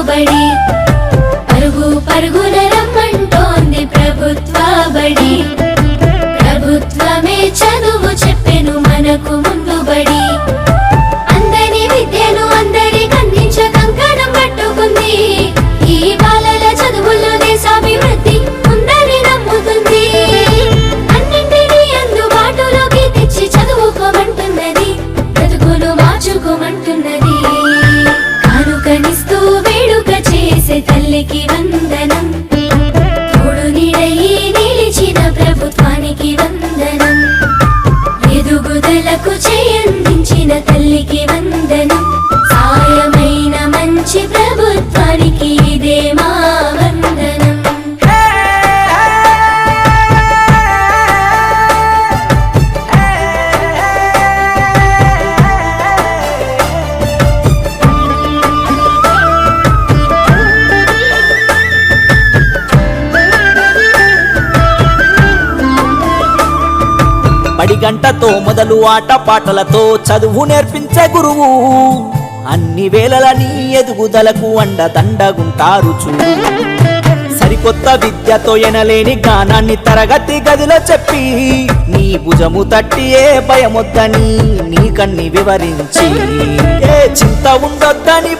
బడి పరుగు పరుగున రమ్మంటోంది ప్రభుత్వ బడి ప్రభుత్వమే చదువు చెప్పెను మనకు ముందు బడి అందరి విద్యను అందరికి అందించ కంకణం పట్టుకుంది ఈ బాలల చదువుల్లో దేశాభివృద్ధి ఉందని నమ్ముతుంది అన్నింటినీ అందుబాటులోకి తెచ్చి చదువుకోమంటున్నది బ్రతుకును మార్చుకోమంటున్నది కానుకనిస్తూ వేడుక చేసే తల్లికి వందనం తోడు నీడయి నిలిచిన ప్రభుత్వానికి వందనం ఎదుగుదలకు చేయందించిన తల్లికి వందనం సాయమైన మంచి ప్రభుత్వానికి ఇదే మా వందనం బడి గంటతో మొదలు ఆట పాటలతో చదువు నేర్పించే గురువు అన్ని వేళల నీ ఎదుగుదలకు అండదండగుంటారు చూడు సరికొత్త విద్యతో ఎనలేని జ్ఞానాన్ని తరగతి గదిలో చెప్పి నీ భుజము తట్టి ఏ భయమొద్దని నీకన్ని వివరించి ఏ చింత ఉండొద్దని